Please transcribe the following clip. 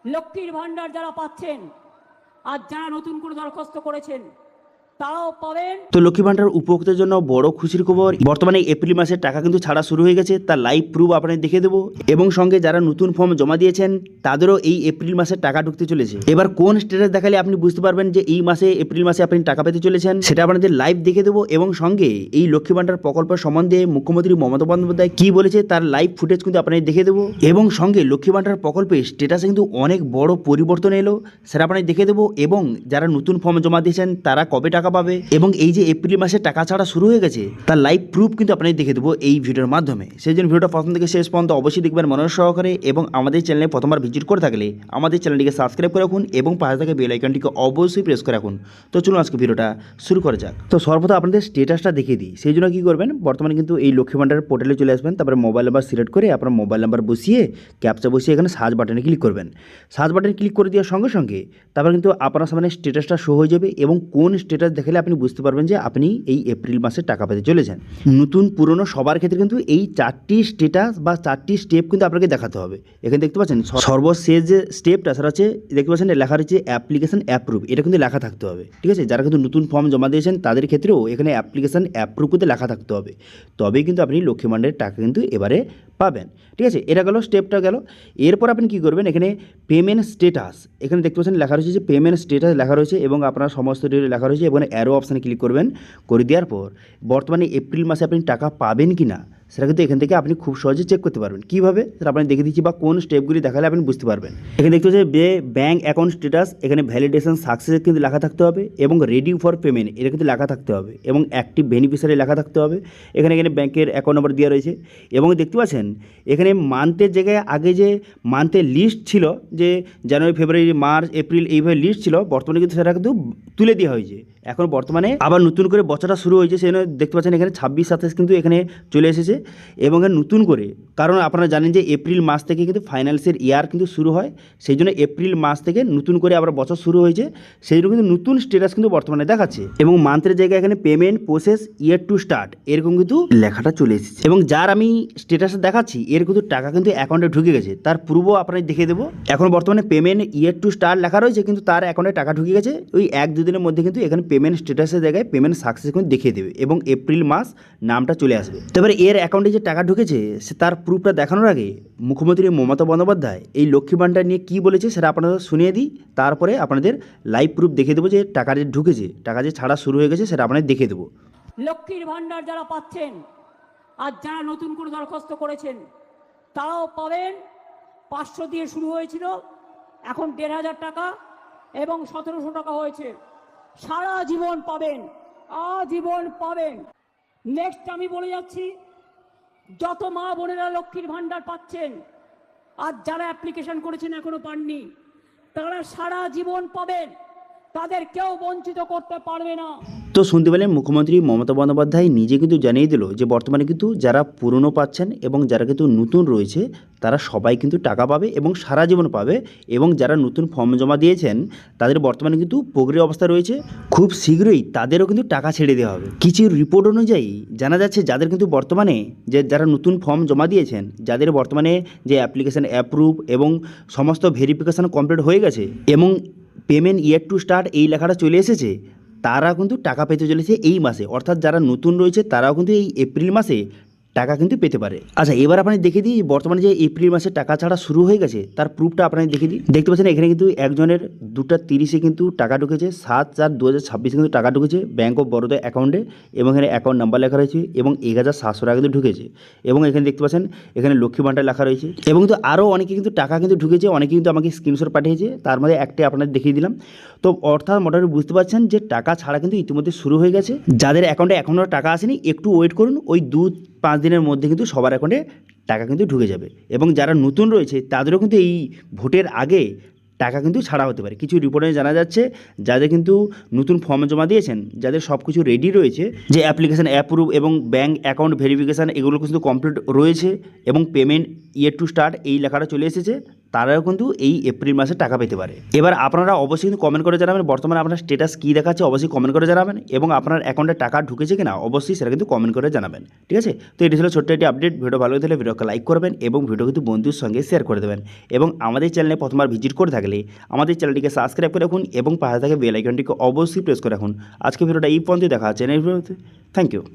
লক্ষ্মীর ভান্ডার যারা পাচ্ছেন আর যারা নতুন করে দরখাস্ত করেছেন তারাও পাবেন। তো লক্ষ্মী ভান্ডার উপভোক্তার জন্য বড় খুশির খবর, বর্তমানে এপ্রিল মাসের টাকা কিন্তু ছাড়া শুরু হয়ে গেছে। তার লাইভ প্রুফ আপনাদের দেখে দেবো এবং সঙ্গে যারা নতুন ফর্ম জমা দিয়েছেন তাদেরও এই এপ্রিল মাসের টাকা ঢুকতে চলেছে। এবার কোন স্ট্যাটাস দেখালে আপনি বুঝতে পারবেন যে এই মাসে এপ্রিল মাসে আপনি টাকা পেতে চলেছেন সেটা আপনাদের লাইভ দেখে দেবো এবং সঙ্গে এই লক্ষ্মী ভান্ডার প্রকল্পের সম্বন্ধে মুখ্যমন্ত্রী মমতা বন্দ্যোপাধ্যায় কি বলেছে তার লাইভ ফুটেজ কিন্তু আপনাদের দেখে দেবো এবং সঙ্গে লক্ষ্মী ভান্ডার প্রকল্পের স্ট্যাটাসে কিন্তু অনেক বড় পরিবর্তন এলো সেটা আপনাদের দেখে দেবো এবং যারা নতুন ফর্ম জমা দিয়েছেন তারা কবে টাকা পাবে এবং এই যে এপ্রিল মাসে টাকা ছাড়া শুরু হয়ে গেছে তার লাইভ প্রুফ কিন্তু আপনাদের দেখে দেবো এই ভিডিওর মাধ্যমে। সেই জন্য ভিডিওটা প্রথম থেকে শেষ পর্যন্ত অবশ্যই দেখবেন মনোযোগ সহকারে এবং আমাদের চ্যানেলে প্রথমবার ভিজিট করে থাকলে আমাদের চ্যানেলটিকে সাবস্ক্রাইব করে রাখুন এবং পাশে থাকা বেল আইকনটিকে অবশ্যই প্রেস করে রাখুন। তো চলুন আজকে ভিডিওটা শুরু করা যাক। তো সর্বপ্রথম আপনাদের স্ট্যাটাসটা দেখিয়ে দিই। সেই জন্য কী করবেন, বর্তমানে কিন্তু এই লক্ষ্মী ভান্ডার পোর্টালে চলে আসবেন, তারপরে মোবাইল নাম্বার সিলেক্ট করে আপনার মোবাইল নাম্বার বসিয়ে ক্যাপচা বসিয়ে এখানে সার্চ বাটনে ক্লিক করবেন। সার্চ বাটনে ক্লিক করে দেওয়ার সঙ্গে সঙ্গে তারপর কিন্তু আপনার সামনে স্ট্যাটাসটা শো হয়ে যাবে এবং কোন স্ট্যাটাস দেখালে আপনি বুঝতে পারবেন যে আপনি এই এপ্রিল মাসে টাকা পেতে চলেছেন। নতুন পুরনো সবার ক্ষেত্রে কিন্তু এই 4টি স্ট্যাটাস বা 4টি স্টেপ কিন্তু আপনাকে দেখাতে হবে। এখানে দেখতে পাচ্ছেন সর্বশেষ যে স্টেপটা সেটা হচ্ছে দেখতে পাচ্ছেন লেখা রয়েছে অ্যাপ্লিকেশন অ্যাপ্রুভ, এটা কিন্তু লেখা থাকতে হবে। ঠিক আছে, যারা কিন্তু নতুন ফর্ম জমা দিয়েছেন তাদের ক্ষেত্রেও এখানে অ্যাপ্লিকেশন অ্যাপ্রুভ করতে লেখা থাকতে হবে, তবেই কিন্তু আপনি লক্ষ্মী ভান্ডারের টাকা কিন্তু এবারে পাবেন। ঠিক আছে, এটা গেল, স্টেপটা গেল। এরপর আপনি কী করবেন, এখানে পেমেন্ট স্ট্যাটাস এখানে দেখতে পাচ্ছেন লেখা রয়েছে যে পেমেন্ট স্ট্যাটাস লেখা রয়েছে এবং আপনার সমস্ত ডিটেল লেখা রয়েছে এবং অ্যারো অপশানে ক্লিক করবেন। করে দেওয়ার পর বর্তমানে এপ্রিল মাসে আপনি টাকা পাবেন কি না সেটা কিন্তু এখান থেকে আপনি খুব সহজে চেক করতে পারবেন। কীভাবে সেটা আপনি দেখে দিচ্ছি বা কোন স্টেপগুলি দেখালে আপনি বুঝতে পারবেন। এখানে দেখতে পাচ্ছেন যে ব্যাঙ্ক অ্যাকাউন্ট স্ট্যাটাস এখানে ভ্যালিডেশন সাকসেস কিন্তু লেখা থাকতে হবে এবং রেডি ফর পেমেন্ট এটা কিন্তু লেখা থাকতে হবে এবং অ্যাক্টিভ বেনিফিশিয়ারি লেখা থাকতে হবে। এখানে ব্যাংকের অ্যাকাউন্ট নাম্বার দেওয়া রয়েছে এবং দেখতে পাচ্ছেন এখানে মান্থের জায়গায় আগে যে মান্থের লিস্ট ছিল যে জানুয়ারি ফেব্রুয়ারি মার্চ এপ্রিল এইভাবে লিস্ট ছিল, বর্তমানে কিন্তু সেটা কিন্তু তুলে দেওয়া হয়েছে। এখন বর্তমানে আবার নতুন করে বছরটা শুরু হয়েছে, সেই জন্য দেখতে পাচ্ছেন এখানে 26-27 কিন্তু এখানে চলে এসেছে এবং নতুন করে, কারণ আপনারা জানেন যে এপ্রিল মাস থেকে কিন্তু ফাইন্যান্সিয়াল ইয়ার কিন্তু শুরু হয়, সেই জন্য এপ্রিল মাস থেকে নতুন করে আবার বছর শুরু হয়েছে, সেই জন্য কিন্তু নতুন স্ট্যাটাস কিন্তু বর্তমানে দেখাচ্ছে এবং মান্থের জায়গায় এখানে payment process year to start এরকম কিন্তু লেখাটা চলে এসেছে এবং যার আমি স্ট্যাটাসে দেখাচ্ছি এর কিন্তু টাকা কিন্তু অ্যাকাউন্টে ঢুকে গেছে, তার পূর্ব আপনাদের দেখিয়ে দেবো। এখন বর্তমানে পেমেন্ট ইয়ার টু স্টার্ট লেখা রয়েছে কিন্তু তার অ্যাকাউন্টে টাকা ঢুকে গেছে, ওই 1-2 দিনের মধ্যে কিন্তু এখানে পেমেন্ট স্ট্যাটাসের জায়গায় পেমেন্ট সাকসেস কিন্তু দেখিয়ে দেবে এবং এপ্রিল মাস নামটা চলে আসবে। তবে এর অ্যাকাউন্টে যে টাকা ঢুকেছে সে তার প্রুফটা দেখানোর আগে মুখ্যমন্ত্রী মমতা বন্দ্যোপাধ্যায় এই লক্ষ্মী ভান্ডার নিয়ে কী বলেছে সেটা আপনাদের শুনিয়ে দিই, তারপরে আপনাদের লাইভ প্রুফ দেখিয়ে দেবো যে টাকা যে ঢুকেছে, টাকা যে ছাড়া শুরু হয়ে গেছে সেটা আপনাদের দেখিয়ে দেবো। লক্ষ্মীর ভান্ডার যারা পাচ্ছেন আর যারা নতুন করে দরখাস্ত করেছেন তারাও পাবেন। 500 দিয়ে শুরু হয়েছিল, এখন 1500 টাকা এবং 1700 টাকা হয়েছে। সারা জীবন পাবেন, আজীবন পাবেন। নেক্সট আমি বলে যাচ্ছি, যত মা বোনেরা লক্ষ্মীর ভান্ডার পাচ্ছেন আর যারা অ্যাপ্লিকেশন করেছেন এখনো পাননি তারা সারা জীবন পাবেন, তাদের কেউ বঞ্চিত করতে পারবে না। তো শুনতে পেলেন মুখ্যমন্ত্রী মমতা বন্দ্যোপাধ্যায় নিজে কিন্তু জানিয়ে দিল যে বর্তমানে কিন্তু যারা পুরনো পাচ্ছেন এবং যারা কিন্তু নতুন রয়েছে তারা সবাই কিন্তু টাকা পাবে এবং সারা জীবন পাবে এবং যারা নতুন ফর্ম জমা দিয়েছেন তাদের বর্তমানে কিন্তু প্রক্রিয়া অবস্থা রয়েছে, খুব শীঘ্রই তাদেরও কিন্তু টাকা ছেড়ে দেওয়া হবে। কিছু রিপোর্ট অনুযায়ী জানা যাচ্ছে যাদের কিন্তু বর্তমানে যে যারা নতুন ফর্ম জমা দিয়েছেন যাদের বর্তমানে যে অ্যাপ্লিকেশান অ্যাপ্রুভ এবং সমস্ত ভেরিফিকেশান কমপ্লিট হয়ে গেছে এবং পেমেন্ট ইয়ার টু স্টার্ট এই লেখাটা চলে এসেছে, তারা কিন্তু টাকা পেতে চলেছে এই মাসে, অর্থাৎ যারা নতুন রয়েছে তারাও কিন্তু এই এপ্রিল মাসে টাকা কিন্তু পেতে পারে। আচ্ছা, এবার আপনাদের দেখে দিই বর্তমানে যে এপ্রিল মাসে টাকা ছাড়া শুরু হয়ে গেছে তার প্রুফটা আপনাদের দেখে দিই। দেখতে পাচ্ছেন এখানে কিন্তু একজনের 2:30 কিন্তু টাকা ঢুকেছে, 7/4/2026 কিন্তু টাকা ঢুকেছে ব্যাঙ্ক অফ বরোদা অ্যাকাউন্টে এবং এখানে অ্যাকাউন্ট নাম্বার লেখা রয়েছে এবং 1700 টাকা কিন্তু ঢুকেছে এবং এখানে দেখতে পাচ্ছেন এখানে লক্ষ্মী ভান্ডার লেখা রয়েছে এবং কিন্তু আরও অনেকে কিন্তু টাকা কিন্তু ঢুকেছে, অনেকে কিন্তু আমাকে স্ক্রিনশট পাঠিয়েছে, তার মধ্যে একটা আপনাদের দেখিয়ে দিলাম। তো অর্থাৎ মোটামুটি বুঝতে পারছেন যে টাকা ছাড়া কিন্তু ইতিমধ্যে শুরু হয়ে গেছে। যাদের অ্যাকাউন্টে এখনও টাকা আসেনি একটু ওয়েট করুন, ওই 2-5 দিনের মধ্যে কিন্তু সবার অ্যাকাউন্টে টাকা কিন্তু ঢুকে যাবে এবং যারা নতুন রয়েছে তাদেরও কিন্তু এই ভোটের আগে টাকা কিন্তু ছাড়া হতে পারে। কিছু রিপোর্টে জানা যাচ্ছে যাদের কিন্তু নতুন ফর্ম জমা দিয়েছেন, যাদের সব কিছু রেডি রয়েছে, যে অ্যাপ্লিকেশান অ্যাপ্রুভ এবং ব্যাঙ্ক অ্যাকাউন্ট ভেরিফিকেশান এগুলো কিন্তু কমপ্লিট রয়েছে এবং পেমেন্ট ইয়ার টু স্টার্ট এই লেখাটা চলে এসেছে, তারাও কিন্তু এই এপ্রিল মাসে টাকা পেতে পারে। এবার আপনারা অবশ্যই কিন্তু কমেন্ট করে জানাবেন বর্তমানে আপনার স্ট্যাটাস কী দেখাচ্ছে, অবশ্যই কমেন্ট করে জানাবেন, এবং আপনার অ্যাকাউন্টে টাকা ঢুকেছে কিনা অবশ্যই সেটা কিন্তু কমেন্ট করে জানাবেন। ঠিক আছে, তো এটি ছিল ছোট্ট একটি আপডেট। ভিডিও ভালো লাগলে ভিডিওকে লাইক করবেন এবং ভিডিও কিন্তু বন্ধুর সঙ্গে শেয়ার করে দেবেন, এবং আমাদের চ্যানেলে প্রথমবার ভিজিট করে থাকলে আমাদের চ্যানেলটিকে সাবস্ক্রাইব করে রাখুন এবং পাশে থাকা বেল আইকনটিকে অবশ্যই প্রেস করে রাখুন। আজকে ভিডিওটা এই পর্যন্ত দেখা হচ্ছে নেক্সট ভিডিওতে। Thank you.